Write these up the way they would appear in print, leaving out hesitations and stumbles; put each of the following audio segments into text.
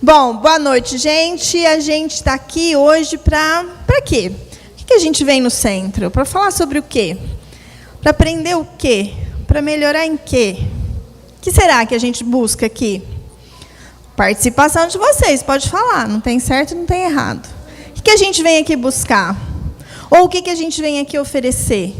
Bom, boa noite, gente. A gente está aqui hoje para quê? O que a gente vem no centro? Para falar sobre o quê? Para aprender o quê? Para melhorar em quê? O que será que a gente busca aqui? Participação de vocês, pode falar. Não tem certo, não tem errado. O que a gente vem aqui buscar? Ou o que a gente vem aqui oferecer?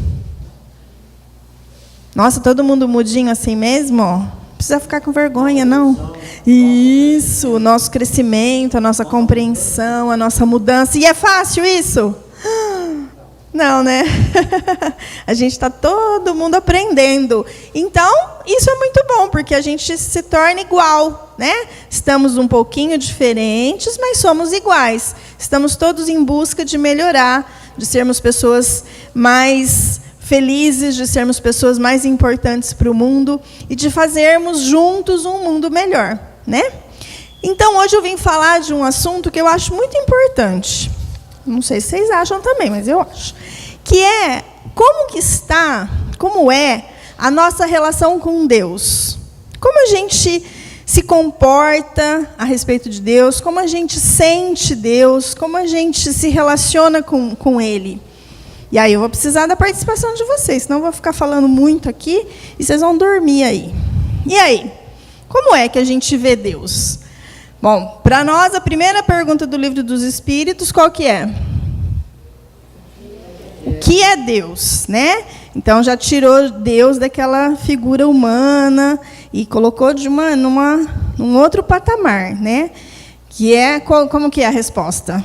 Nossa, todo mundo mudinho assim mesmo? Não precisa ficar com vergonha, não. Isso, o nosso crescimento, a nossa compreensão, a nossa mudança. E é fácil isso? Não, né? A gente está todo mundo aprendendo. Então, isso é muito bom, porque a gente se torna igual, né? Estamos um pouquinho diferentes, mas somos iguais. Estamos todos em busca de melhorar, de sermos pessoas mais felizes, de sermos pessoas mais importantes para o mundo e de fazermos juntos um mundo melhor, né? Então, hoje eu vim falar de um assunto que eu acho muito importante. Não sei se vocês acham também, mas eu acho. Que é como é a nossa relação com Deus. Como a gente se comporta a respeito de Deus, como a gente sente Deus, como a gente se relaciona com Ele. E aí eu vou precisar da participação de vocês, senão eu vou ficar falando muito aqui e vocês vão dormir aí. E aí? Como é que a gente vê Deus? Bom, para nós, a primeira pergunta do Livro dos Espíritos, qual que é? O que é Deus, né? Então, já tirou Deus daquela figura humana e colocou num outro patamar, né? Que é, como que é a resposta?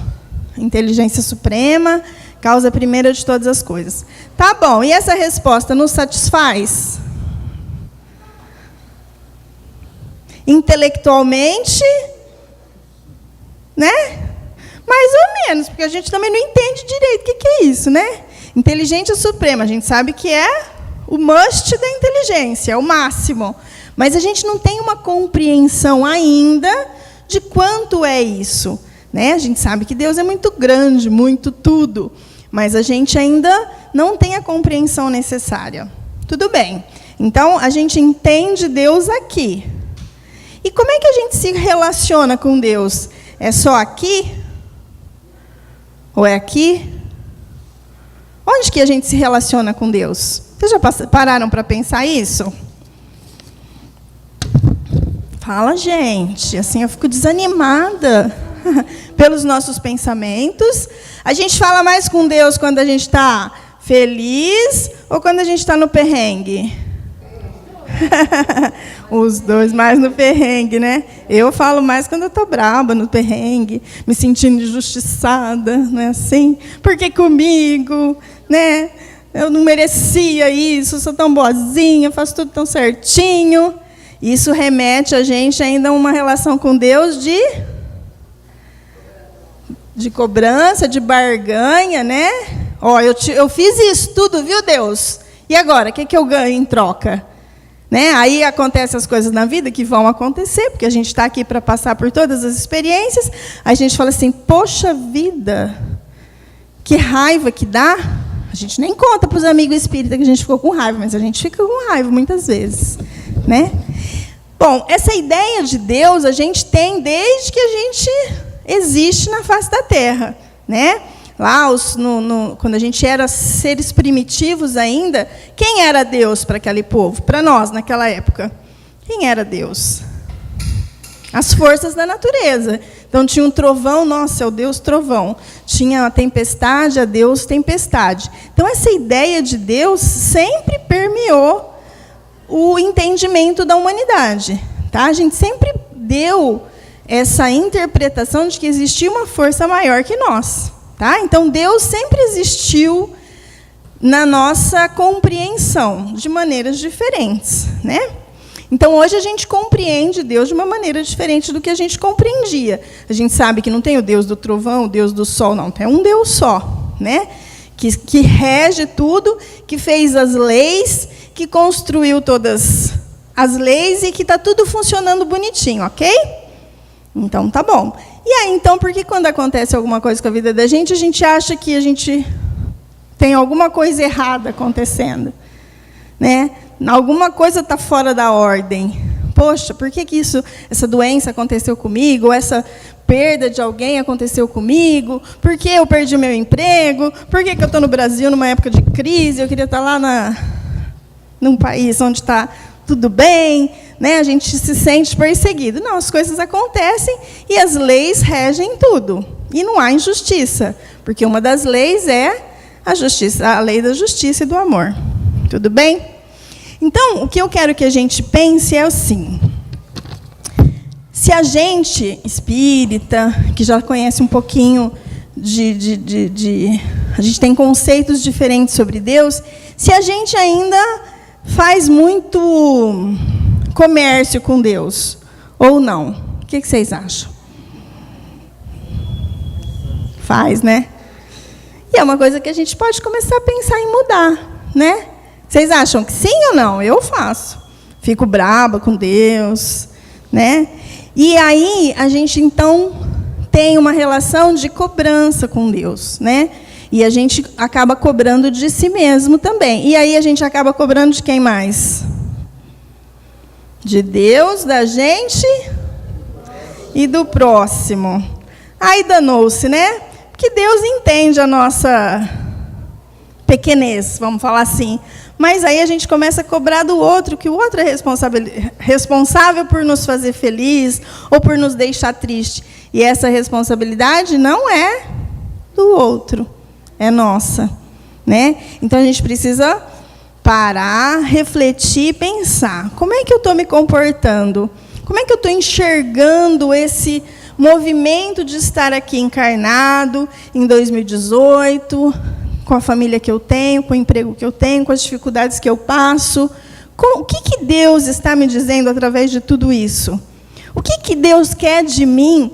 Inteligência suprema, causa primeira de todas as coisas. Tá bom, e essa resposta nos satisfaz? Intelectualmente, né? Mais ou menos, porque a gente também não entende direito o que é isso, né? Inteligência suprema, a gente sabe que é o must da inteligência, é o máximo. Mas a gente não tem uma compreensão ainda de quanto é isso, né? A gente sabe que Deus é muito grande, muito tudo, mas a gente ainda não tem a compreensão necessária. Tudo bem. Então, a gente entende Deus aqui. E como é que a gente se relaciona com Deus? É só aqui? Ou é aqui? Onde que a gente se relaciona com Deus? Vocês já pararam para pensar isso? Fala, gente. Assim eu fico desanimada pelos nossos pensamentos. A gente fala mais com Deus quando a gente está feliz ou quando a gente está no perrengue? Os dois mais no perrengue, né? Eu falo mais quando eu estou braba, no perrengue, me sentindo injustiçada, não é assim? Porque comigo, né? Eu não merecia isso, sou tão boazinha, faço tudo tão certinho. Isso remete a gente ainda a uma relação com Deus de cobrança, de barganha, né? Ó, eu fiz isso tudo, viu, Deus? E agora, o que eu ganho em troca? Né? Aí acontecem as coisas na vida que vão acontecer, porque a gente está aqui para passar por todas as experiências. A gente fala assim, poxa vida, que raiva que dá. A gente nem conta para os amigos espíritas que a gente ficou com raiva, mas a gente fica com raiva muitas vezes, né? Bom, essa ideia de Deus a gente tem desde que a gente existe na face da Terra, né? Lá, quando a gente era seres primitivos ainda, quem era Deus para aquele povo? Para nós, naquela época. Quem era Deus? As forças da natureza. Então, tinha um trovão, nossa, é o Deus trovão. Tinha a tempestade, a Deus tempestade. Então, essa ideia de Deus sempre permeou o entendimento da humanidade. Tá? A gente sempre deu essa interpretação de que existia uma força maior que nós. Tá? Então, Deus sempre existiu na nossa compreensão, de maneiras diferentes, né? Então, hoje a gente compreende Deus de uma maneira diferente do que a gente compreendia. A gente sabe que não tem o Deus do trovão, o Deus do sol, não. Tem um Deus só, né? Que rege tudo, que fez as leis, que construiu todas as leis e que está tudo funcionando bonitinho, ok? Então, tá bom. E aí, então, por que quando acontece alguma coisa com a vida da gente acha que a gente tem alguma coisa errada acontecendo? Né? Alguma coisa está fora da ordem. poxa, por que essa doença aconteceu comigo? Ou essa perda de alguém aconteceu comigo? Por que eu perdi meu emprego? Por que eu estou no Brasil numa época de crise? Eu queria estar lá num país onde está tudo bem, né? A gente se sente perseguido. Não, as coisas acontecem e as leis regem tudo. E não há injustiça, porque uma das leis é a justiça, a lei da justiça e do amor. Tudo bem? Então, o que eu quero que a gente pense é assim: se a gente, espírita, que já conhece um pouquinho a gente tem conceitos diferentes sobre Deus, se a gente ainda faz muito comércio com Deus, ou não? O que vocês acham? Faz, né? E é uma coisa que a gente pode começar a pensar em mudar, né? Vocês acham que sim ou não? Eu faço. Fico braba com Deus, né? E aí a gente então tem uma relação de cobrança com Deus, né? E a gente acaba cobrando de si mesmo também. E aí a gente acaba cobrando de quem mais? De Deus, da gente e do próximo. Aí danou-se, né? Porque Deus entende a nossa pequenez, vamos falar assim. Mas aí a gente começa a cobrar do outro, que o outro é responsável por nos fazer feliz ou por nos deixar triste. E essa responsabilidade não é do outro, é nossa, né? Então a gente precisa parar, refletir, pensar. Como é que eu estou me comportando? Como é que eu estou enxergando esse movimento de estar aqui encarnado em 2018, com a família que eu tenho, com o emprego que eu tenho, com as dificuldades que eu passo? O que Deus está me dizendo através de tudo isso? O que Deus quer de mim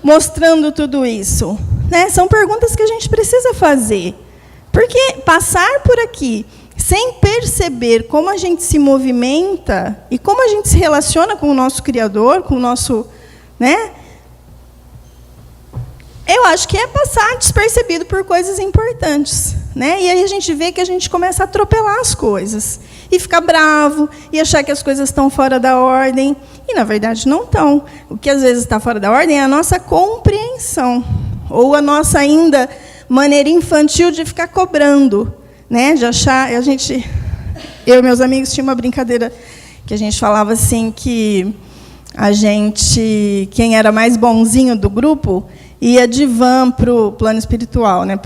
mostrando tudo isso? Né? São perguntas que a gente precisa fazer. Porque passar por aqui sem perceber como a gente se movimenta e como a gente se relaciona com o nosso Criador, com o nosso... né? Eu acho que é passar despercebido por coisas importantes, né? E aí a gente vê que a gente começa a atropelar as coisas. E ficar bravo, e achar que as coisas estão fora da ordem. E, na verdade, não estão. O que, às vezes, está fora da ordem é a nossa compreensão. Ou a nossa, ainda, maneira infantil de ficar cobrando. Né? De achar... Eu e meus amigos tinha uma brincadeira que a gente falava assim que quem era mais bonzinho do grupo... ia de van para o plano espiritual, né?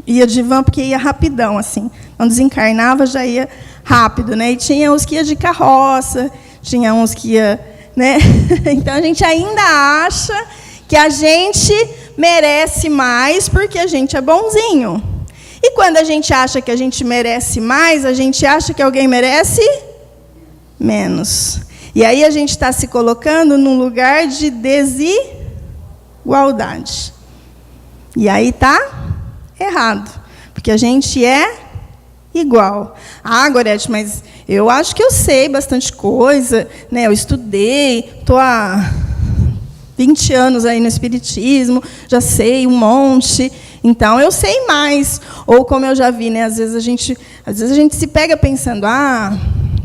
Ia de van porque ia rapidão, assim. Não desencarnava, já ia rápido, né? E tinha uns que ia de carroça, tinha uns que ia... né? Então, a gente ainda acha que a gente merece mais porque a gente é bonzinho. E quando a gente acha que a gente merece mais, a gente acha que alguém merece menos. E aí a gente está se colocando num lugar de desigualdade. E aí está errado, porque a gente é igual. Ah, Gorete, mas eu acho que eu sei bastante coisa, né? Eu estudei, estou há 20 anos aí no Espiritismo, já sei um monte, então eu sei mais. Ou como eu já vi, né? Às vezes a gente se pega pensando,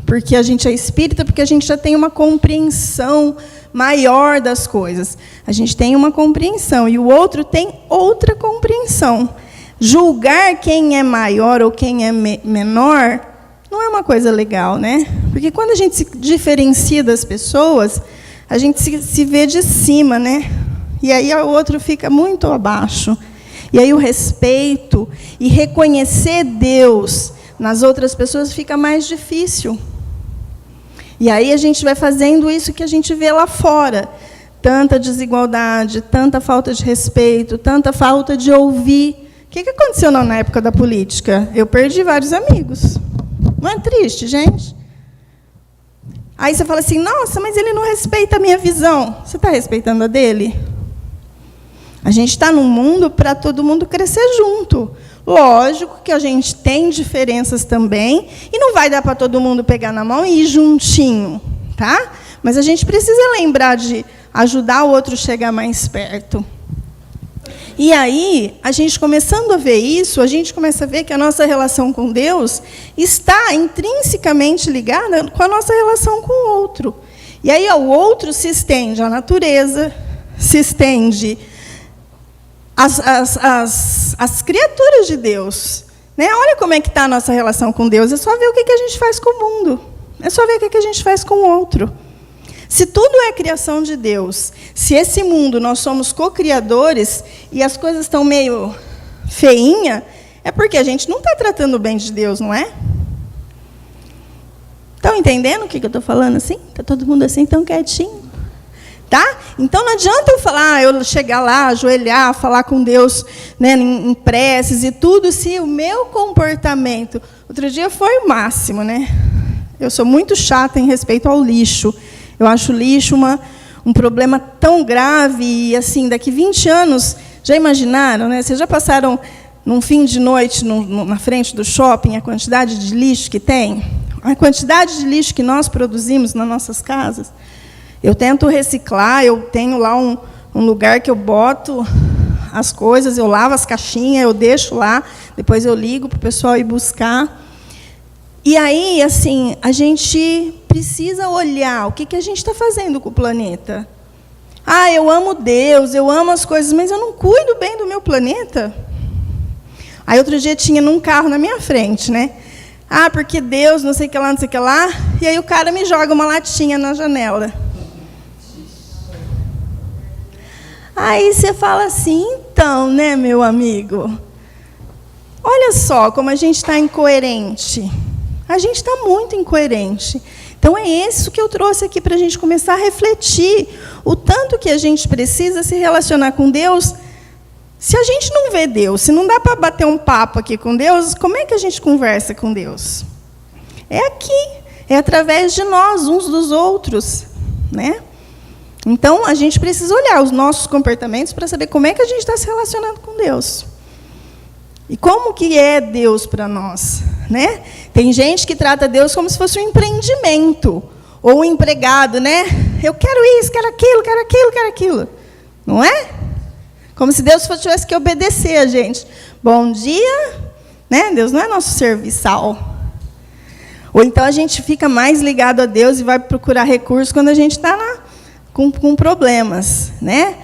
porque a gente é espírita, porque a gente já tem uma compreensão maior das coisas. A gente tem uma compreensão e o outro tem outra compreensão. Julgar quem é maior ou quem é menor não é uma coisa legal, né? Porque quando a gente se diferencia das pessoas, a gente se vê de cima, né? E aí o outro fica muito abaixo. E aí o respeito e reconhecer Deus nas outras pessoas fica mais difícil. E aí a gente vai fazendo isso que a gente vê lá fora. Tanta desigualdade, tanta falta de respeito, tanta falta de ouvir. O que aconteceu na época da política? Eu perdi vários amigos. Não é triste, gente? Aí você fala assim, nossa, mas ele não respeita a minha visão. Você está respeitando a dele? A gente está num mundo para todo mundo crescer junto. Lógico que a gente tem diferenças também, e não vai dar para todo mundo pegar na mão e ir juntinho, tá? Mas a gente precisa lembrar de ajudar o outro a chegar mais perto. E aí, a gente começando a ver isso, a gente começa a ver que a nossa relação com Deus está intrinsecamente ligada com a nossa relação com o outro. E aí, ao outro se estende a natureza, se estende as criaturas de Deus. Né? Olha como é que está a nossa relação com Deus. É só ver o que a gente faz com o mundo. É só ver o que a gente faz com o outro. Se tudo é criação de Deus, se esse mundo nós somos co-criadores e as coisas estão meio feinha, é porque a gente não está tratando bem de Deus, não é? Estão entendendo o que eu estou falando assim? Está todo mundo assim tão quietinho? Tá? Então não adianta eu falar, eu chegar lá, ajoelhar, falar com Deus, né, em preces e tudo, se o meu comportamento... Outro dia foi o máximo, né? Eu sou muito chata em respeito ao lixo. Eu acho o lixo um problema tão grave, e assim, daqui 20 anos, já imaginaram, né? Vocês já passaram num fim de noite na frente do shopping a quantidade de lixo que tem? A quantidade de lixo que nós produzimos nas nossas casas? Eu tento reciclar, eu tenho lá um lugar que eu boto as coisas, eu lavo as caixinhas, eu deixo lá, depois eu ligo para o pessoal ir buscar. E aí, assim, a gente precisa olhar o que a gente está fazendo com o planeta. Ah, eu amo Deus, eu amo as coisas, mas eu não cuido bem do meu planeta. Aí, outro dia, tinha num carro na minha frente, né? Ah, porque Deus, não sei o que lá, não sei o que lá. E aí o cara me joga uma latinha na janela. Aí você fala assim, então, né, meu amigo? Olha só como a gente está incoerente. A gente está muito incoerente. Então, é isso que eu trouxe aqui para a gente começar a refletir. O tanto que a gente precisa se relacionar com Deus. Se a gente não vê Deus, se não dá para bater um papo aqui com Deus, como é que a gente conversa com Deus? É aqui, é através de nós, uns dos outros, né? Então, a gente precisa olhar os nossos comportamentos para saber como é que a gente está se relacionando com Deus. E como que é Deus para nós, né? Tem gente que trata Deus como se fosse um empreendimento, ou um empregado, né? Eu quero isso, quero aquilo, quero aquilo, quero aquilo. Não é? Como se Deus tivesse que obedecer a gente. Bom dia, né? Deus não é nosso serviçal. Ou então a gente fica mais ligado a Deus e vai procurar recursos quando a gente está com problemas, né?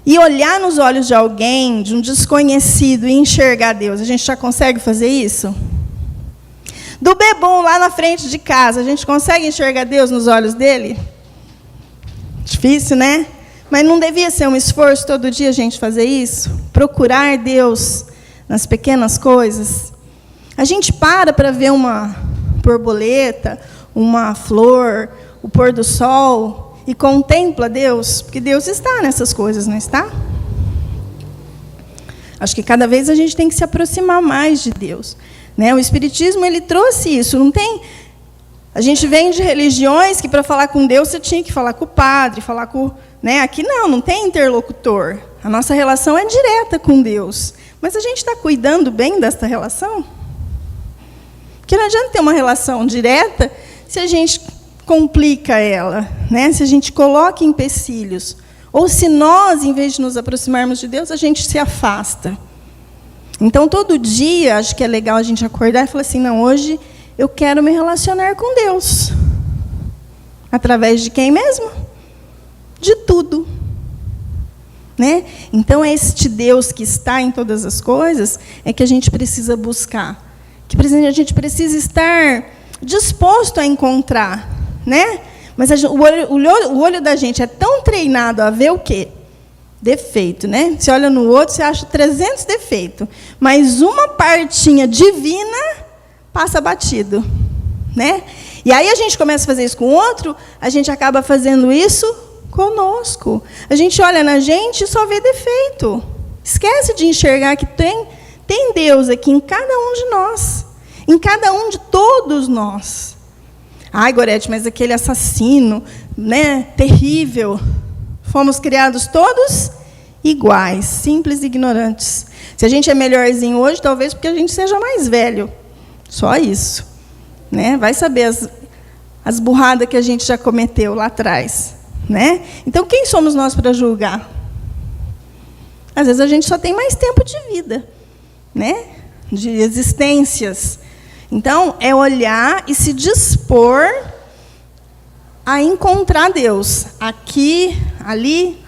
E olhar nos olhos de alguém, de um desconhecido, e enxergar Deus. A gente já consegue fazer isso? Do bebum lá na frente de casa, a gente consegue enxergar Deus nos olhos dele? Difícil, né? Mas não devia ser um esforço todo dia a gente fazer isso? Procurar Deus nas pequenas coisas? A gente para ver uma borboleta, uma flor, o pôr do sol, e contempla Deus, porque Deus está nessas coisas, não está? Acho que cada vez a gente tem que se aproximar mais de Deus, né? O Espiritismo, ele trouxe isso, não tem... A gente vem de religiões que para falar com Deus você tinha que falar com o padre, falar com... Né? Aqui não tem interlocutor. A nossa relação é direta com Deus. Mas a gente está cuidando bem desta relação? Porque não adianta ter uma relação direta se a gente complica ela, né? Se a gente coloca empecilhos. Ou se nós, em vez de nos aproximarmos de Deus, a gente se afasta. Então, todo dia, acho que é legal a gente acordar e falar assim, não, hoje eu quero me relacionar com Deus. Através de quem mesmo? De tudo. Né? Então, é este Deus que está em todas as coisas, é que a gente precisa buscar. Que a gente precisa estar disposto a encontrar. Né? Mas o olho da gente é tão treinado a ver o quê? Defeito, né? Você olha no outro, você acha 300 defeitos. Mas uma partinha divina passa batido. Né? E aí a gente começa a fazer isso com o outro, a gente acaba fazendo isso conosco. A gente olha na gente e só vê defeito. Esquece de enxergar que tem Deus aqui em cada um de nós. Em cada um de todos nós. Ai, Gorete, mas aquele assassino, né, terrível. Fomos criados todos iguais, simples e ignorantes. Se a gente é melhorzinho hoje, talvez porque a gente seja mais velho. Só isso. Né? Vai saber as burradas que a gente já cometeu lá atrás. Né? Então, quem somos nós para julgar? Às vezes a gente só tem mais tempo de vida, né? De existências. Então, é olhar e se dispor a encontrar Deus. Aqui, ali,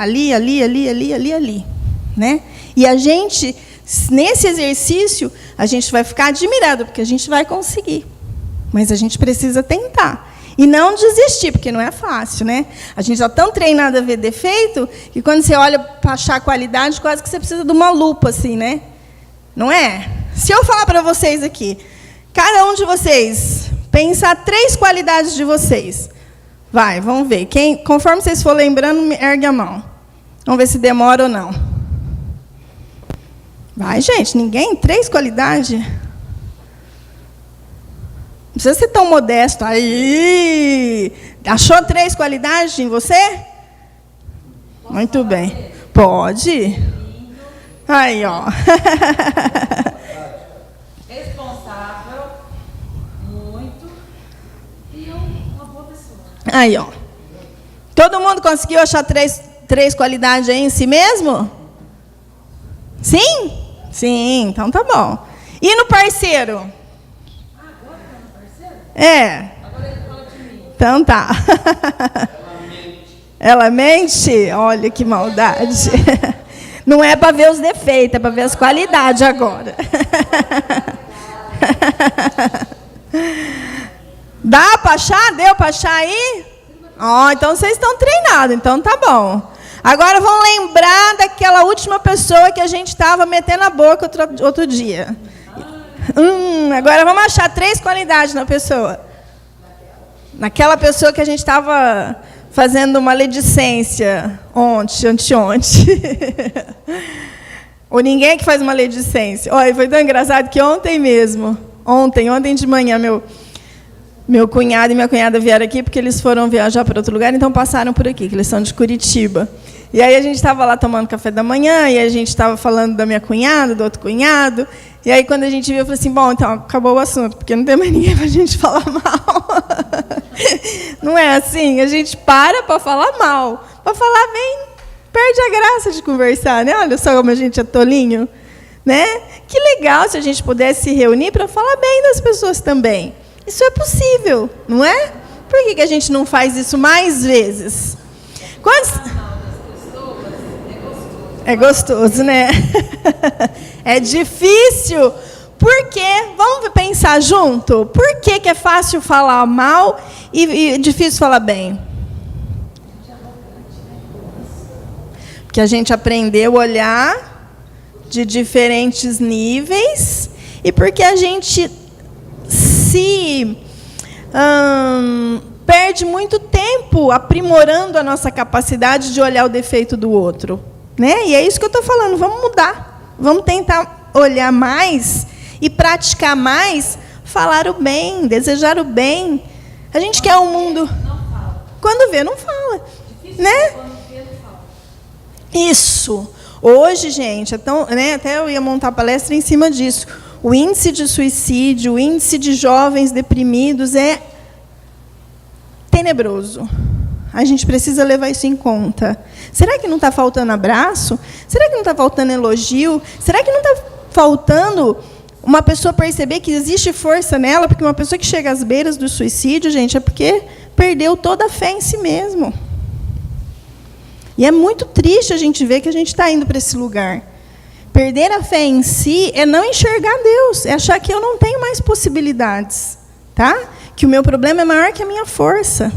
né? E a gente, nesse exercício, a gente vai ficar admirado, porque a gente vai conseguir. Mas a gente precisa tentar. E não desistir, porque não é fácil, né? A gente já está tão treinado a ver defeito, que quando você olha para achar qualidade, quase que você precisa de uma lupa, assim, né? Não é? Se eu falar para vocês aqui, cada um de vocês, pensar 3 qualidades de vocês. Vai, vamos ver. Conforme vocês for lembrando, ergue a mão. Vamos ver se demora ou não. Vai, gente, ninguém? 3 qualidades? Não precisa ser tão modesto. Aí! Achou 3 qualidades em você? Muito bem. Pode? Aí, ó. Responsável, muito, e uma boa pessoa. Aí, ó. Todo mundo conseguiu achar 3 qualidades aí em si mesmo? Sim? Sim, então tá bom. E no parceiro? É. Agora ele fala de mim. Então tá. Ela mente? Olha que maldade. Não é para ver os defeitos, é para ver as qualidades agora. Dá para achar? Deu para achar aí? Ó, então vocês estão treinados, então tá bom. Agora vão lembrar daquela última pessoa que a gente estava metendo a boca outro dia. Agora vamos achar 3 qualidades na pessoa. Naquela pessoa que a gente estava fazendo uma maledicência ontem. Ou ninguém que faz uma maledicência. Olha, foi tão engraçado que ontem mesmo, ontem de manhã, meu cunhado e minha cunhada vieram aqui porque eles foram viajar para outro lugar, então passaram por aqui, que eles são de Curitiba. E aí a gente estava lá tomando café da manhã, e a gente estava falando da minha cunhada, do outro cunhado, e aí quando a gente viu, eu falei assim, bom, então acabou o assunto, porque não tem mais ninguém para a gente falar mal. Não é assim? A gente para falar mal. Para falar bem, perde a graça de conversar, né? Olha só como a gente é tolinho, né? Que legal se a gente pudesse se reunir para falar bem das pessoas também. Isso é possível, não é? Por que a gente não faz isso mais vezes? É gostoso, né? É difícil. Por quê? Vamos pensar junto? Por que é fácil falar mal e difícil falar bem? Porque a gente aprendeu a olhar de diferentes níveis e porque a gente se perde muito tempo aprimorando a nossa capacidade de olhar o defeito do outro, né? E é isso que eu estou falando, vamos mudar, vamos tentar olhar mais e praticar mais, falar o bem, desejar o bem. A gente quer um mundo... Quando vê, não fala. Né? Isso. Hoje, gente, então, né, até eu ia montar palestra em cima disso. O índice de suicídio, o índice de jovens deprimidos é tenebroso. A gente precisa levar isso em conta. Será que não está faltando abraço? Será que não está faltando elogio? Será que não está faltando uma pessoa perceber que existe força nela? Porque uma pessoa que chega às beiras do suicídio, gente, é porque perdeu toda a fé em si mesmo. E é muito triste a gente ver que a gente está indo para esse lugar. Perder a fé em si é não enxergar Deus, é achar que eu não tenho mais possibilidades, tá? Que o meu problema é maior que a minha força.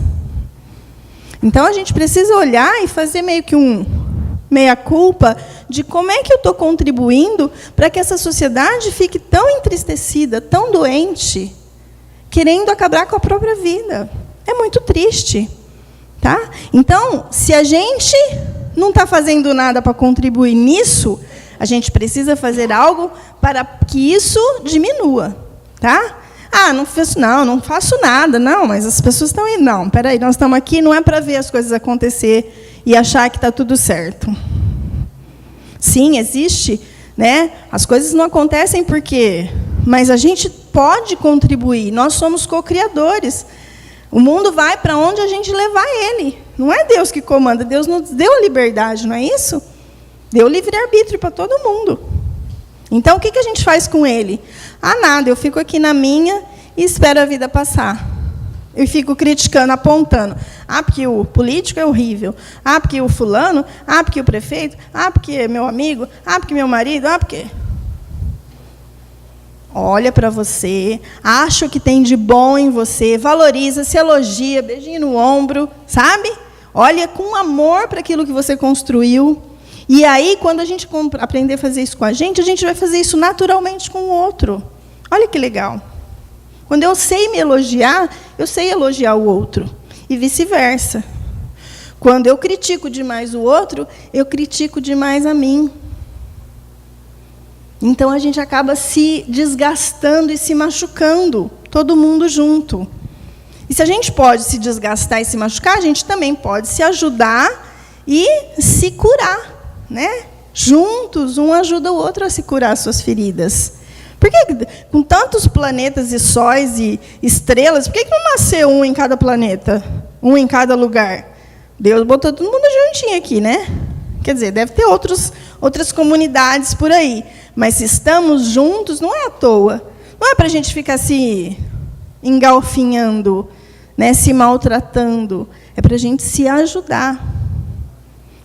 Então, a gente precisa olhar e fazer meio que um meia-culpa de como é que eu estou contribuindo para que essa sociedade fique tão entristecida, tão doente, querendo acabar com a própria vida. É muito triste, tá? Então, se a gente não está fazendo nada para contribuir nisso, a gente precisa fazer algo para que isso diminua, tá? Ah, não faço nada, não, mas as pessoas estão indo. Não, peraí, nós estamos aqui, não é para ver as coisas acontecer e achar que está tudo certo. Sim, existe, né? As coisas não acontecem porque... Mas a gente pode contribuir, nós somos co-criadores. O mundo vai para onde a gente levar ele. Não é Deus que comanda, Deus nos deu a liberdade, não é isso? Deu livre-arbítrio para todo mundo. Então, o que a gente faz com ele? Ah, nada, eu fico aqui na minha e espero a vida passar. Eu fico criticando, apontando. Ah, porque o político é horrível. Ah, porque o fulano. Ah, porque o prefeito. Ah, porque é meu amigo. Ah, porque meu marido. Ah, porque... Olha para você, acha o que tem de bom em você, valoriza, se elogia, beijinho no ombro, sabe? Olha com amor para aquilo que você construiu. E aí, quando a gente aprender a fazer isso com a gente vai fazer isso naturalmente com o outro. Olha que legal. Quando eu sei me elogiar, eu sei elogiar o outro. E vice-versa. Quando eu critico demais o outro, eu critico demais a mim. Então, a gente acaba se desgastando e se machucando, todo mundo junto. E se a gente pode se desgastar e se machucar, a gente também pode se ajudar e se curar, né? Juntos, um ajuda o outro a se curar as suas feridas. Por que, com tantos planetas e sóis e estrelas, por que não nasceu um em cada planeta? Um em cada lugar? Deus botou todo mundo juntinho aqui, né? Quer dizer, deve ter outras comunidades por aí. Mas se estamos juntos, não é à toa. Não é para a gente ficar se engalfinhando, né, se maltratando. É para a gente se ajudar.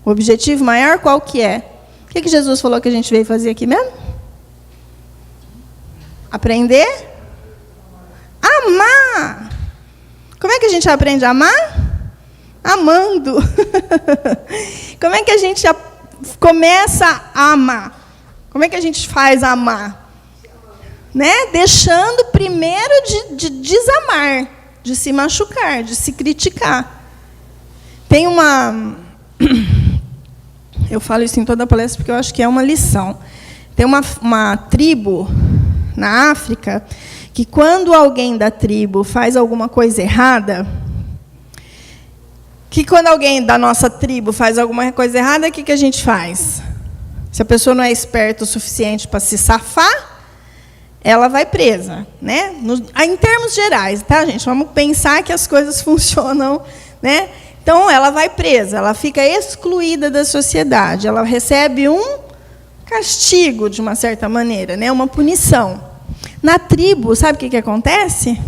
O objetivo maior qual que é? O que Jesus falou que a gente veio fazer aqui mesmo? Aprender? Amar. Como é que a gente aprende a amar? Amando. Como é que a gente começa a amar? Como é que a gente faz amar? Né? Deixando primeiro de desamar, de se machucar, de se criticar. Tem uma... Eu falo isso em toda a palestra porque eu acho que é uma lição. Tem uma tribo na África que, quando alguém da tribo faz alguma coisa errada, quando alguém da nossa tribo faz alguma coisa errada, o que a gente faz? Se a pessoa não é esperta o suficiente para se safar, ela vai presa, né? Em termos gerais, tá, gente? Vamos pensar que as coisas funcionam, né? Então, ela vai presa, ela fica excluída da sociedade, ela recebe um castigo, de uma certa maneira, né? Uma punição. Na tribo, sabe o que acontece?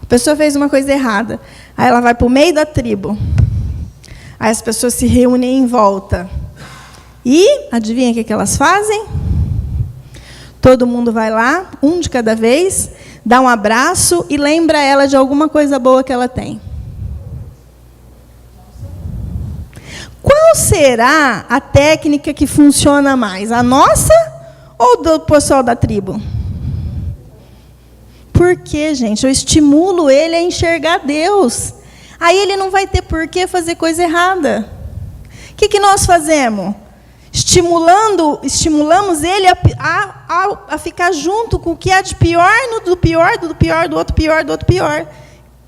A pessoa fez uma coisa errada, aí ela vai para o meio da tribo, aí as pessoas se reúnem em volta. E, adivinha o que elas fazem? Todo mundo vai lá, um de cada vez, dá um abraço e lembra ela de alguma coisa boa que ela tem. Qual será a técnica que funciona mais? A nossa ou do pessoal da tribo? Porque, gente, eu estimulo ele a enxergar Deus. Aí ele não vai ter por que fazer coisa errada. O que nós fazemos? Estimulamos ele a ficar junto com o que há de pior, do pior, do pior, do outro pior, do outro pior.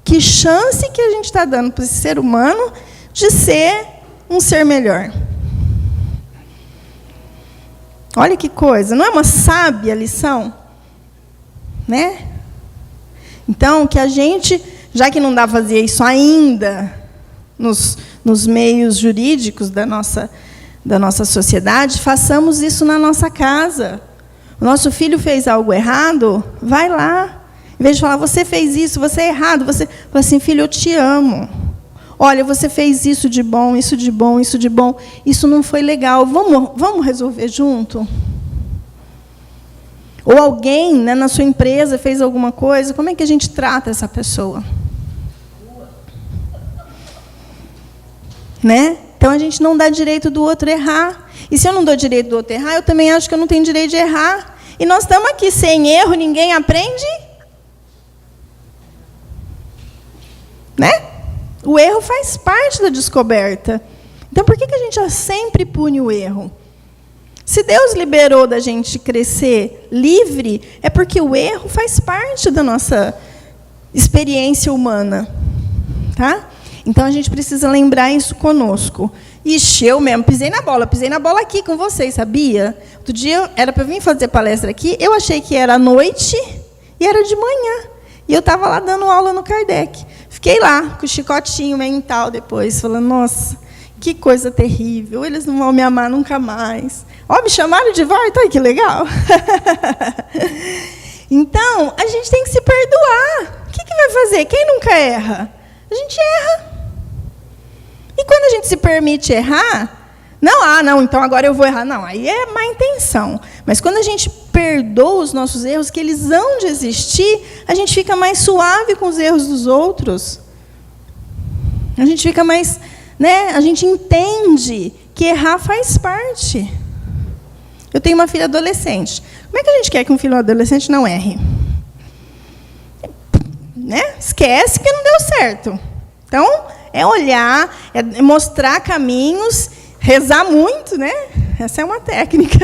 Que chance que a gente está dando para esse ser humano de ser um ser melhor. Olha que coisa, não é uma sábia lição? Né? Então, que a gente, já que não dá para fazer isso ainda nos meios jurídicos da nossa sociedade, façamos isso na nossa casa. O nosso filho fez algo errado, vai lá. Em vez de falar, você fez isso, você é errado, você fala assim, filho, eu te amo. Olha, você fez isso de bom, isso de bom, isso de bom. Isso não foi legal. Vamos resolver junto? Ou alguém, né, na sua empresa fez alguma coisa, como é que a gente trata essa pessoa? Né? Então, a gente não dá direito do outro errar. E se eu não dou direito do outro errar, eu também acho que eu não tenho direito de errar. E nós estamos aqui sem erro, ninguém aprende. Né? O erro faz parte da descoberta. Então, por que a gente sempre pune o erro? Se Deus liberou da gente crescer livre, é porque o erro faz parte da nossa experiência humana. Tá? Então, a gente precisa lembrar isso conosco. Ixi, eu mesmo pisei na bola aqui com vocês, sabia? Outro dia, era para vir fazer palestra aqui, eu achei que era à noite e era de manhã. E eu estava lá dando aula no Kardec. Fiquei lá, com o chicotinho mental depois, falando, nossa, Que coisa terrível, eles não vão me amar nunca mais. Ó, me chamaram de volta, ai, que legal. Então, a gente tem que se perdoar. O que vai fazer? Quem nunca erra? A gente erra. E quando a gente se permite errar, não, então agora eu vou errar. Não, aí é má intenção. Mas quando a gente perdoa os nossos erros, que eles hão de existir, a gente fica mais suave com os erros dos outros. A gente fica mais, né? A gente entende que errar faz parte. Eu tenho uma filha adolescente. Como é que a gente quer que um filho adolescente não erre? Né? Esquece que não deu certo. Então, é olhar, é mostrar caminhos, rezar muito, né? Essa é uma técnica.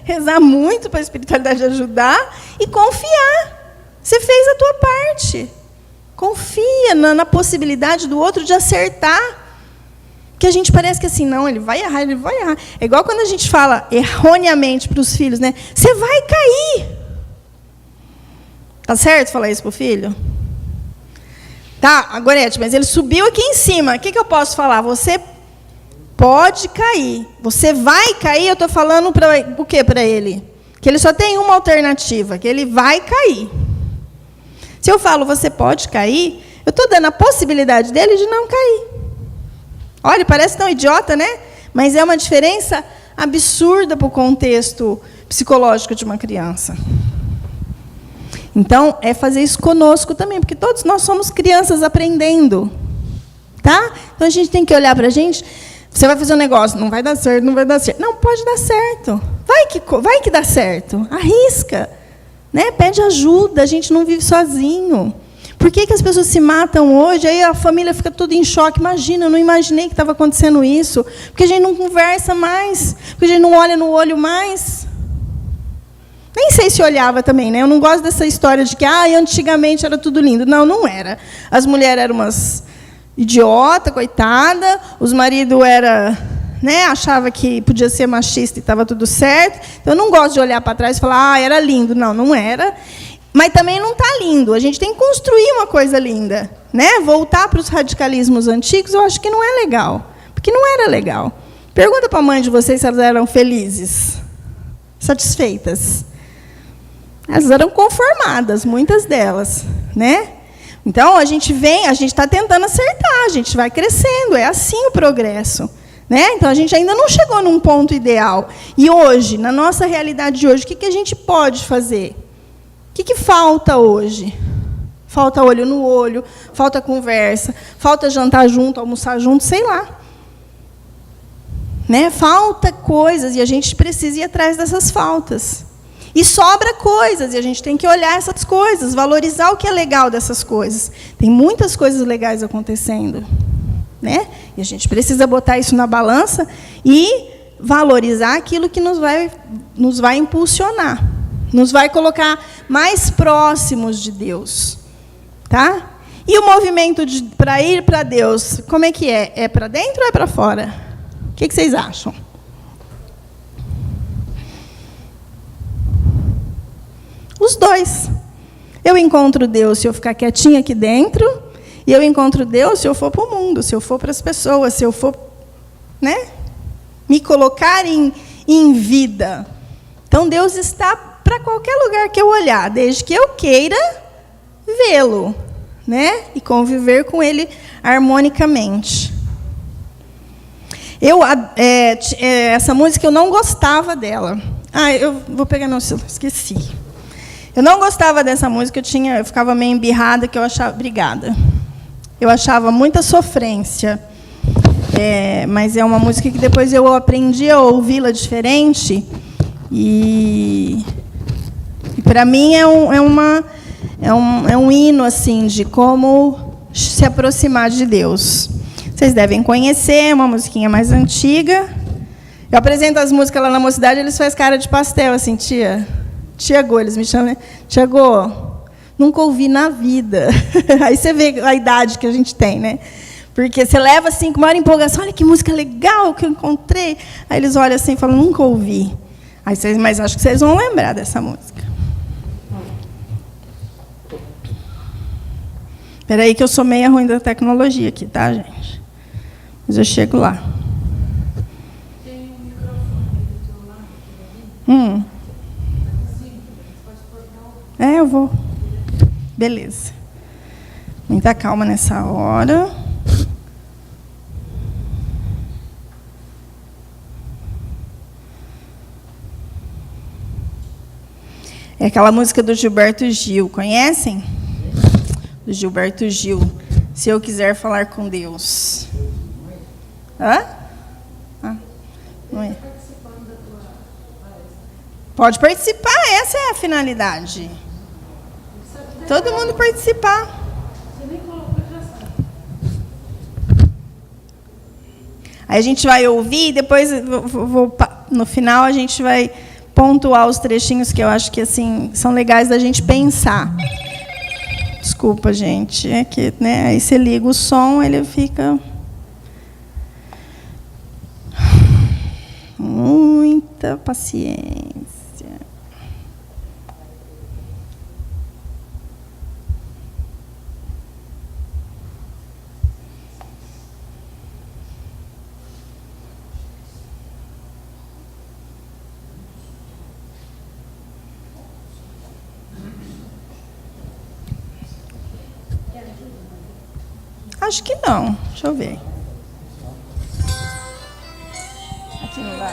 Rezar muito para a espiritualidade ajudar e confiar. Você fez a tua parte. Confia na possibilidade do outro de acertar. Que a gente parece que assim, não, ele vai errar. É igual quando a gente fala erroneamente para os filhos, né? Você vai cair. Tá certo falar isso para o filho? Tá, Gorete, mas ele subiu aqui em cima. O que eu posso falar? Você pode cair. Você vai cair, eu estou falando o que para ele? Que ele só tem uma alternativa, que ele vai cair. Se eu falo, você pode cair, eu estou dando a possibilidade dele de não cair. Olha, parece tão idiota, né? Mas é uma diferença absurda para o contexto psicológico de uma criança. Então, é fazer isso conosco também, porque todos nós somos crianças aprendendo. Tá? Então, a gente tem que olhar para a gente. Você vai fazer um negócio, não vai dar certo, não vai dar certo. Não, pode dar certo. Vai que dá certo. Arrisca. Né? Pede ajuda, a gente não vive sozinho. Por que as pessoas se matam hoje? Aí a família fica toda em choque. Imagina, eu não imaginei que estava acontecendo isso. Porque a gente não conversa mais. Porque a gente não olha no olho mais. Nem sei se olhava também, né? Eu não gosto dessa história de que antigamente era tudo lindo. Não, não era. As mulheres eram umas idiota, coitada. Os maridos achava que podia ser machista e estava tudo certo. Então, eu não gosto de olhar para trás e falar, era lindo. Não, não era. Mas também não está lindo. A gente tem que construir uma coisa linda. Né? Voltar para os radicalismos antigos, eu acho que não é legal. Porque não era legal. Pergunta para a mãe de vocês se elas eram felizes, satisfeitas. Elas eram conformadas, muitas delas. Né? Então, a gente está tentando acertar, a gente vai crescendo. É assim o progresso. Né? Então, a gente ainda não chegou num ponto ideal. E hoje, na nossa realidade de hoje, o que a gente pode fazer? O que falta hoje? Falta olho no olho, falta conversa, falta jantar junto, almoçar junto, sei lá. Né? Falta coisas e a gente precisa ir atrás dessas faltas. E sobra coisas e a gente tem que olhar essas coisas, valorizar o que é legal dessas coisas. Tem muitas coisas legais acontecendo. Né? E a gente precisa botar isso na balança e valorizar aquilo que nos vai impulsionar. Nos vai colocar mais próximos de Deus. Tá? E o movimento para ir para Deus, como é que é? É para dentro ou é para fora? O que vocês acham? Os dois. Eu encontro Deus se eu ficar quietinha aqui dentro, e eu encontro Deus se eu for para o mundo, se eu for para as pessoas, se eu for, né, me colocar em vida. Então, Deus está para qualquer lugar que eu olhar, desde que eu queira vê-lo, né? E conviver com ele harmonicamente. Essa música eu não gostava dela. Eu vou pegar meu celular, esqueci. Eu não gostava dessa música, eu ficava meio embirrada, que eu achava... Obrigada. Eu achava muita sofrência. Mas é uma música que depois eu aprendi a ouvi-la diferente. E para mim é um hino assim, de como se aproximar de Deus. Vocês devem conhecer, é uma musiquinha mais antiga. Eu apresento as músicas lá na mocidade, eles fazem cara de pastel, assim, tia Gô, eles me chamam, né? Tia Gô, nunca ouvi na vida. Aí você vê a idade que a gente tem, né? Porque você leva assim com maior empolgação, olha que música legal que eu encontrei. Aí eles olham assim e falam, nunca ouvi. Mas acho que vocês vão lembrar dessa música. Espera aí que eu sou meia ruim da tecnologia aqui, tá, gente? Mas eu chego lá. Tem um microfone do teu lado aqui ali. Pode cortar o... Eu vou. Beleza. Muita calma nessa hora. É aquela música do Gilberto Gil, conhecem? Do Gilberto Gil. Se eu quiser falar com Deus. Hã? Não é. Pode participar, essa é a finalidade. Todo mundo participar. Você nem colocou, já sabe. Aí a gente vai ouvir e depois, no final, a gente vai pontuar os trechinhos que eu acho que assim são legais da gente pensar. Desculpa, gente. É que, né, aí você liga o som, ele fica... Muita paciência. Acho que não. Deixa eu ver. Aqui não dá.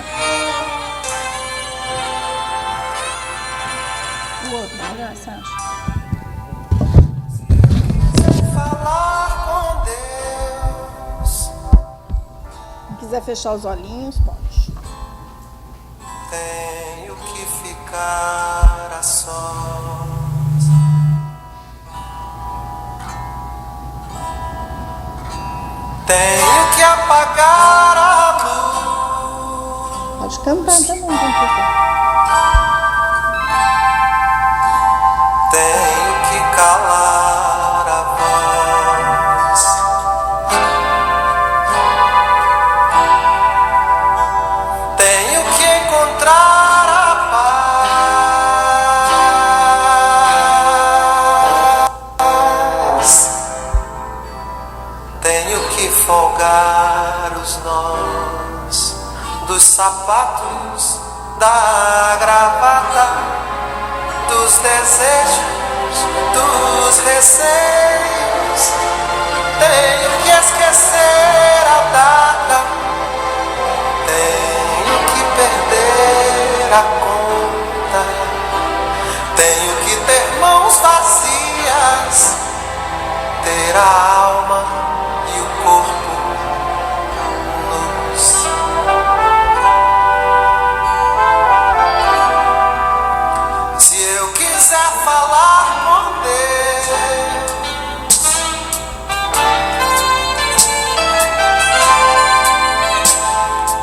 O outro, melhor, você acha? Falar com Deus. Se quiser fechar os olhinhos, pode. Tenho que ficar a sós. Tenho que apagar a luz. Pode cantar também, não tem problema. Tenho que calar a voz. Tenho que encontrar a paz. Tenho que folgar os nós dos sapatos, da gravata, dos desejos, dos receios. Tenho que esquecer a data. Tenho que perder a conta. Tenho que ter mãos vazias, ter a alma e o corpo nus. Se eu quiser falar com Deus,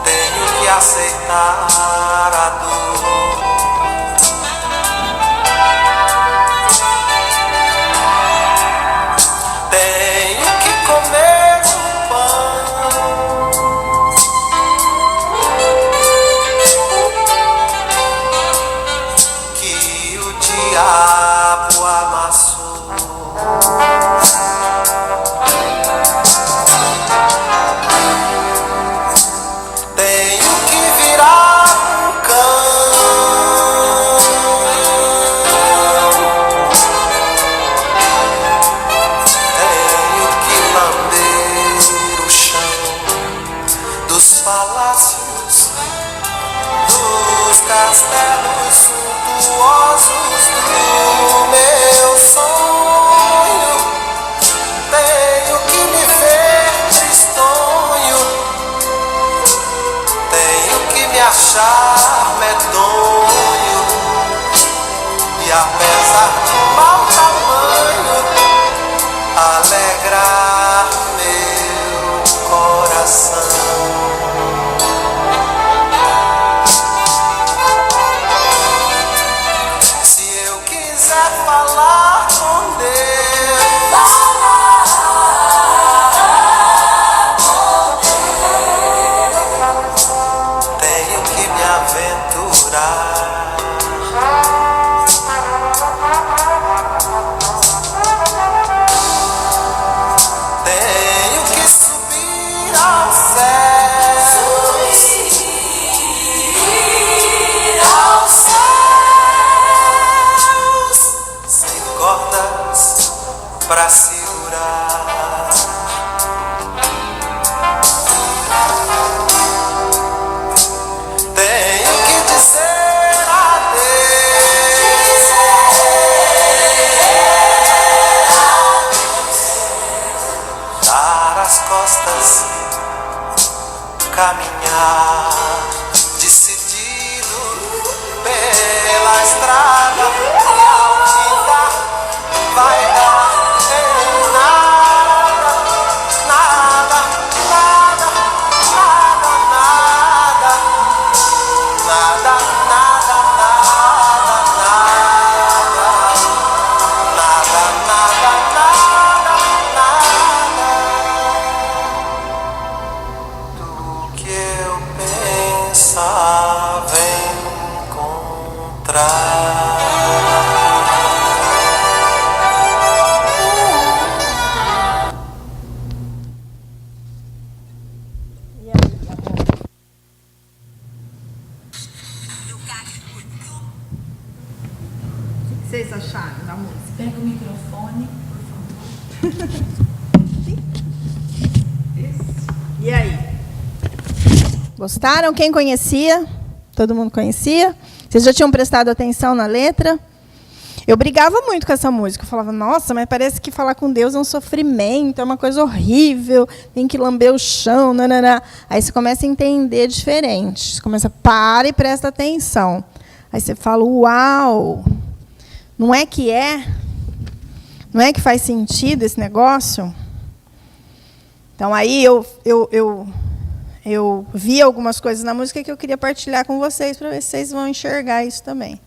tenho que aceitar a dor. Tenho que comer um pão que o diabo amassou. Tenho que virar um cão. Tenho que lamber o chão dos palácios, dos castelos suntuosos do meu sonho. Tenho que me ver tristonho. Tenho que me achar medonho. E apesar de mau tamanho, alegrar meu coração. Se eu quiser falar com Deus, tenho que me aventurar. Tenho que subir ao vocês acharam da música? Pega o microfone, por favor. E aí? Gostaram? Quem conhecia? Todo mundo conhecia? Vocês já tinham prestado atenção na letra? Eu brigava muito com essa música. Eu falava, nossa, mas parece que falar com Deus é um sofrimento, é uma coisa horrível, tem que lamber o chão, nanana. Aí você começa a entender diferente. Você começa, para e presta atenção. Aí você fala, uau, não é que é? Não é que faz sentido esse negócio? Então, aí eu vi algumas coisas na música que eu queria partilhar com vocês, para ver se vocês vão enxergar isso também.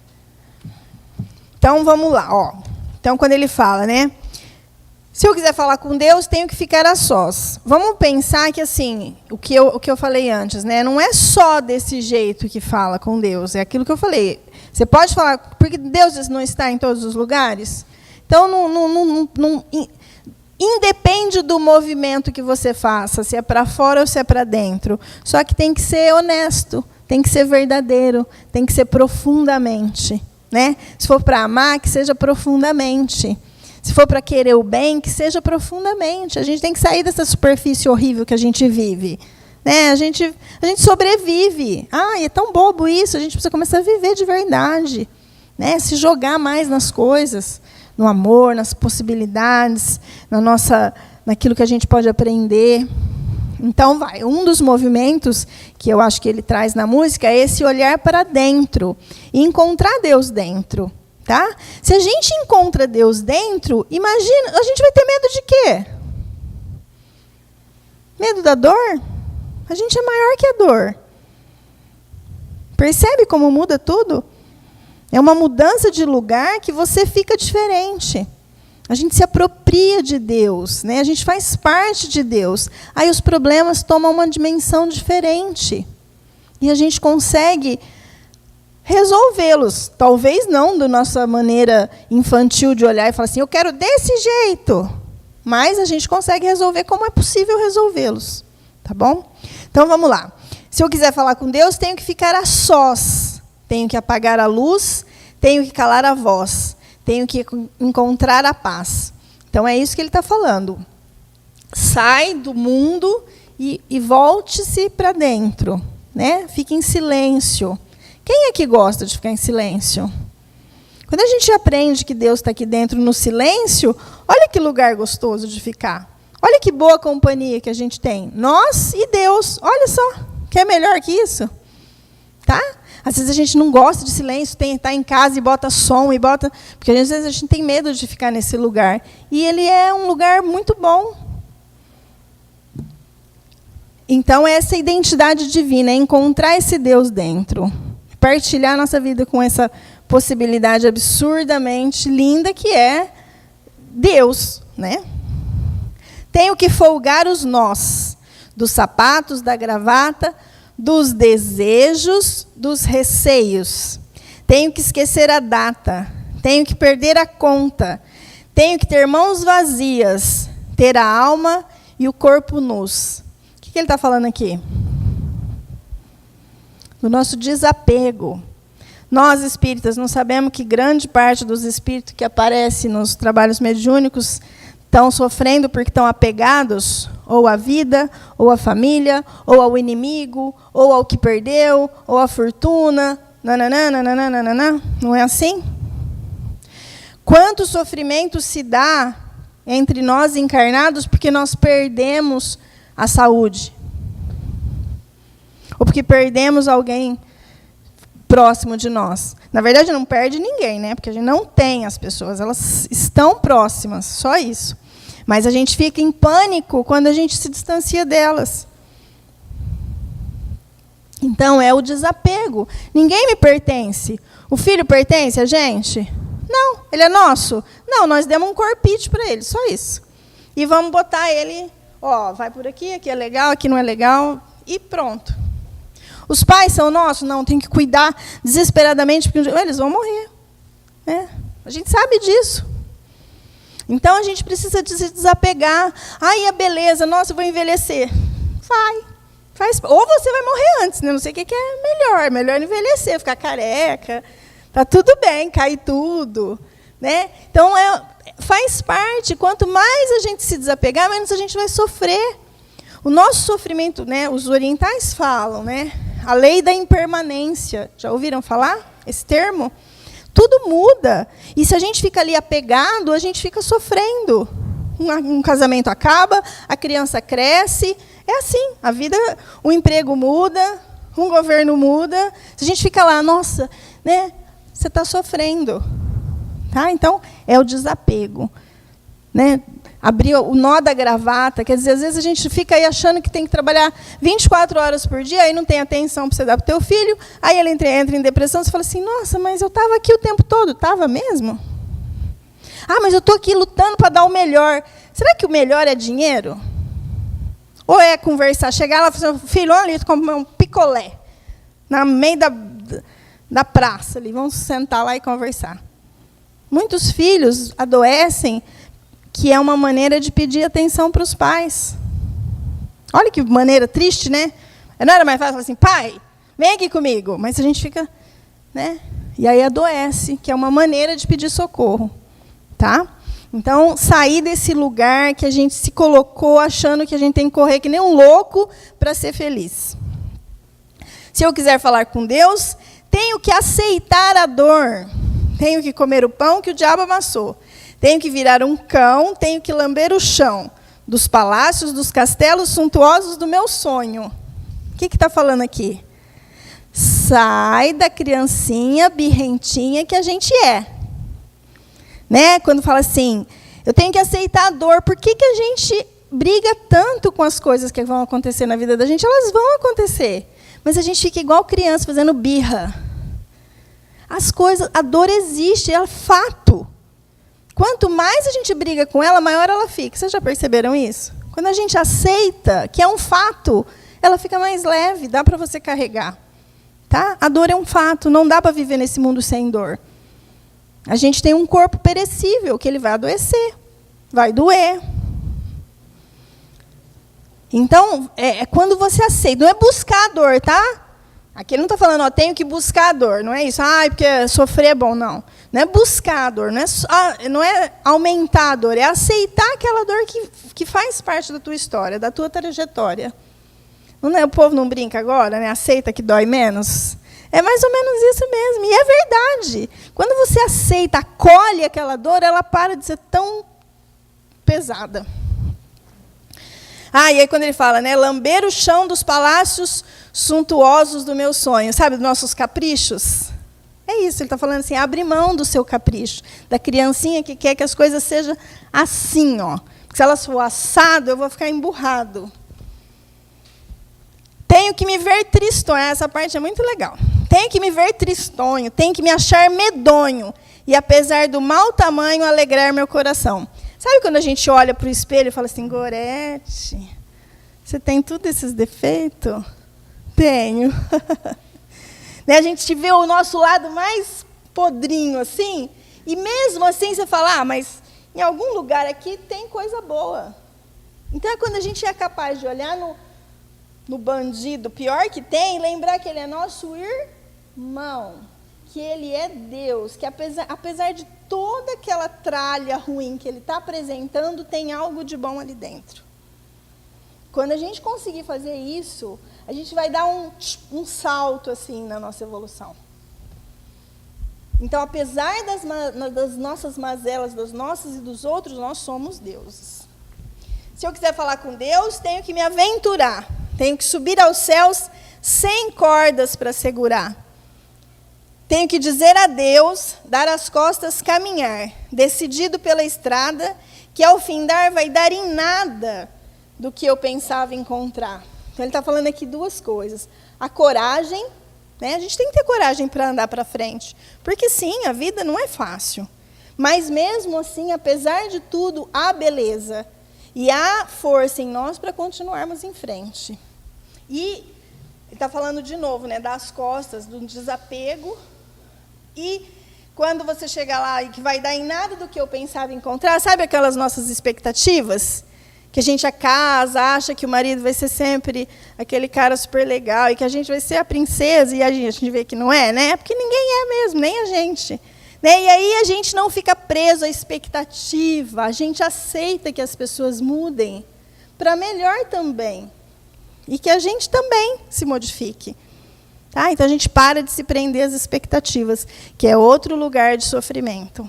Então, vamos lá. Ó. Então, quando ele fala, né? Se eu quiser falar com Deus, tenho que ficar a sós. Vamos pensar que, assim, o que eu falei antes, né? Não é só desse jeito que fala com Deus. É aquilo que eu falei. Você pode falar, porque Deus não está em todos os lugares. Então, independe do movimento que você faça, se é para fora ou se é para dentro. Só que tem que ser honesto, tem que ser verdadeiro, tem que ser profundamente. Né? Se for para amar, que seja profundamente. Se for para querer o bem, que seja profundamente. A gente tem que sair dessa superfície horrível que a gente vive. Né? A gente sobrevive. É tão bobo isso. A gente precisa começar a viver de verdade. Né? Se jogar mais nas coisas, no amor, nas possibilidades, naquilo que a gente pode aprender. Então, um dos movimentos que eu acho que ele traz na música é esse olhar para dentro e encontrar Deus dentro. Tá? Se a gente encontra Deus dentro, imagina, a gente vai ter medo de quê? Medo da dor? A gente é maior que a dor. Percebe como muda tudo? É uma mudança de lugar que você fica diferente. A gente se apropria de Deus, né? A gente faz parte de Deus. Aí os problemas tomam uma dimensão diferente. E a gente consegue resolvê-los. Talvez não da nossa maneira infantil de olhar e falar assim, eu quero desse jeito. Mas a gente consegue resolver como é possível resolvê-los. Tá bom? Então, vamos lá. Se eu quiser falar com Deus, tenho que ficar a sós. Tenho que apagar a luz, tenho que calar a voz. Tenho que encontrar a paz. Então, é isso que ele está falando. Sai do mundo e volte-se para dentro. Né? Fique em silêncio. Quem é que gosta de ficar em silêncio? Quando a gente aprende que Deus está aqui dentro no silêncio, olha que lugar gostoso de ficar. Olha que boa companhia que a gente tem. Nós e Deus. Olha só. Quer melhor que isso? Tá? Às vezes a gente não gosta de silêncio, está em casa e bota som, porque às vezes a gente tem medo de ficar nesse lugar. E ele é um lugar muito bom. Então, essa identidade divina, é encontrar esse Deus dentro. Partilhar nossa vida com essa possibilidade absurdamente linda que é Deus. Né? Tenho que folgar os nós dos sapatos, da gravata, dos desejos, dos receios. Tenho que esquecer a data. Tenho que perder a conta. Tenho que ter mãos vazias, ter a alma e o corpo nus. O que ele está falando aqui? Do nosso desapego. Nós, espíritas, não sabemos que grande parte dos espíritos que aparecem nos trabalhos mediúnicos estão sofrendo porque estão apegados ou à vida, ou à família, ou ao inimigo, ou ao que perdeu, ou à fortuna. Nananana. Não é assim? Quanto sofrimento se dá entre nós encarnados porque nós perdemos a saúde? Ou porque perdemos alguém próximo de nós? Na verdade, não perde ninguém, né? Porque a gente não tem as pessoas, elas estão próximas, só isso. Mas a gente fica em pânico quando a gente se distancia delas. Então, é o desapego. Ninguém me pertence. O filho pertence a gente? Não. Ele é nosso? Não, nós demos um corpite para ele, só isso. E vamos botar ele, vai por aqui, aqui é legal, aqui não é legal, e pronto. Os pais são nossos? Não, tem que cuidar desesperadamente, porque eles vão morrer. Né? A gente sabe disso. Então, a gente precisa se desapegar. A beleza, nossa, eu vou envelhecer. Ou você vai morrer antes, né? Não sei o que é melhor. É melhor envelhecer, ficar careca. Tá tudo bem, cair tudo. Né? Então, faz parte. Quanto mais a gente se desapegar, menos a gente vai sofrer. O nosso sofrimento, né, os orientais falam, né, a lei da impermanência. Já ouviram falar esse termo? Tudo muda. E se a gente fica ali apegado, a gente fica sofrendo. Um casamento acaba, a criança cresce. É assim, a vida, o emprego muda, um governo muda. Se a gente fica lá, nossa, né, você está sofrendo. Tá? Então, é o desapego. Né? Abrir o nó da gravata, quer dizer, às vezes a gente fica aí achando que tem que trabalhar 24 horas por dia, aí não tem atenção para você dar para o teu filho, aí ele entra em depressão, você fala assim, nossa, mas eu estava aqui o tempo todo, estava mesmo? Ah, mas eu estou aqui lutando para dar o melhor. Será que o melhor é dinheiro? Ou é conversar, chegar lá e falar, filho, olha ali, comer um picolé, no meio da praça, ali, vamos sentar lá e conversar. Muitos filhos adoecem, que é uma maneira de pedir atenção para os pais. Olha que maneira triste, né? Não era mais fácil falar assim, pai, vem aqui comigo. Mas a gente fica, né? E aí adoece, que é uma maneira de pedir socorro. Tá? Então, sair desse lugar que a gente se colocou achando que a gente tem que correr que nem um louco para ser feliz. Se eu quiser falar com Deus, tenho que aceitar a dor. Tenho que comer o pão que o diabo amassou. Tenho que virar um cão, tenho que lamber o chão dos palácios, dos castelos suntuosos do meu sonho. O que está falando aqui? Sai da criancinha birrentinha que a gente é. Né? Quando fala assim, eu tenho que aceitar a dor. Por que a gente briga tanto com as coisas que vão acontecer na vida da gente? Elas vão acontecer. Mas a gente fica igual criança, fazendo birra. As coisas, a dor existe, é fato. Quanto mais a gente briga com ela, maior ela fica. Vocês já perceberam isso? Quando a gente aceita que é um fato, ela fica mais leve, dá para você carregar. Tá? A dor é um fato, não dá para viver nesse mundo sem dor. A gente tem um corpo perecível, que ele vai adoecer, vai doer. Então, é quando você aceita, não é buscar a dor, tá? Aqui ele não está falando, ó, tenho que buscar a dor, não é isso, porque sofrer é bom, não. Não é buscar a dor, não é aumentar a dor, é aceitar aquela dor que faz parte da tua história, da tua trajetória. Não é, o povo não brinca agora, né? Aceita que dói menos? É mais ou menos isso mesmo, e é verdade. Quando você aceita, acolhe aquela dor, ela para de ser tão pesada. E aí quando ele fala, né, lamber o chão dos palácios suntuosos do meu sonho, sabe, dos nossos caprichos? É isso, ele está falando assim, abre mão do seu capricho, da criancinha que quer que as coisas sejam assim, ó. Porque se elas for assado, eu vou ficar emburrado. Tenho que me ver tristonho, essa parte é muito legal. Tenho que me ver tristonho, tenho que me achar medonho, e apesar do mau tamanho, alegrar meu coração. Sabe quando a gente olha para o espelho e fala assim, Gorete, você tem todos esses defeitos? Tenho. Né, a gente vê o nosso lado mais podrinho, assim, e mesmo assim você fala, mas em algum lugar aqui tem coisa boa. Então é quando a gente é capaz de olhar no bandido pior que tem, e lembrar que ele é nosso irmão, que ele é Deus, que apesar de toda aquela tralha ruim que ele está apresentando, tem algo de bom ali dentro. Quando a gente conseguir fazer isso, a gente vai dar um salto assim na nossa evolução. Então, apesar das nossas mazelas, das nossas e dos outros, nós somos deuses. Se eu quiser falar com Deus, tenho que me aventurar. Tenho que subir aos céus sem cordas para segurar. Tenho que dizer adeus, dar as costas, caminhar, decidido pela estrada, que ao findar vai dar em nada do que eu pensava encontrar. Então, ele está falando aqui duas coisas. A coragem, né? A gente tem que ter coragem para andar para frente. Porque, sim, a vida não é fácil. Mas, mesmo assim, apesar de tudo, há beleza. E há força em nós para continuarmos em frente. E ele está falando de novo, né, das costas, do desapego. E quando você chegar lá e que vai dar em nada do que eu pensava encontrar, sabe aquelas nossas expectativas? Que a gente casa, acha que o marido vai ser sempre aquele cara super legal e que a gente vai ser a princesa e a gente vê que não é, né? Porque ninguém é mesmo, nem a gente. Né? E aí a gente não fica preso à expectativa, a gente aceita que as pessoas mudem para melhor também. E que a gente também se modifique. Tá? Então a gente para de se prender às expectativas, que é outro lugar de sofrimento.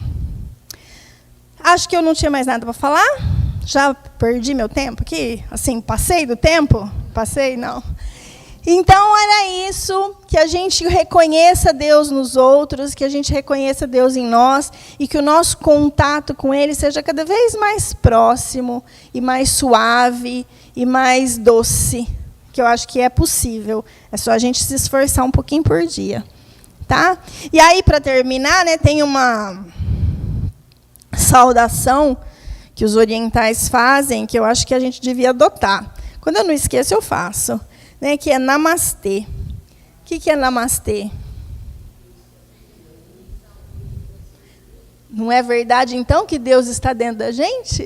Acho que eu não tinha mais nada para falar. Já perdi meu tempo aqui? Assim, passei do tempo? Passei? Não. Então, era isso, que a gente reconheça Deus nos outros, que a gente reconheça Deus em nós, e que o nosso contato com Ele seja cada vez mais próximo, e mais suave, e mais doce, que eu acho que é possível. É só a gente se esforçar um pouquinho por dia. Tá? E aí, para terminar, né, tem uma saudação que os orientais fazem, que eu acho que a gente devia adotar. Quando eu não esqueço, eu faço. Né, que é namastê. O que é namastê? Não é verdade, então, que Deus está dentro da gente?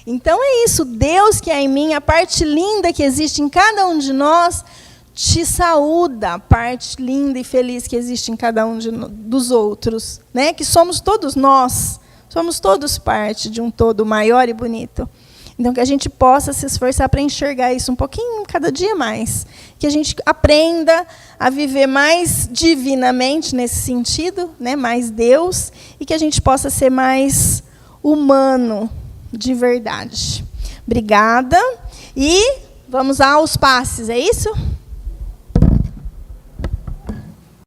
Então é isso, Deus que é em mim, a parte linda que existe em cada um de nós, te saúda, a parte linda e feliz que existe em cada um dos outros. Né? Que somos todos nós, somos todos parte de um todo maior e bonito. Então, que a gente possa se esforçar para enxergar isso um pouquinho, cada dia mais. Que a gente aprenda a viver mais divinamente nesse sentido, né? Mais Deus, e que a gente possa ser mais humano de verdade. Obrigada. E vamos aos passes, é isso?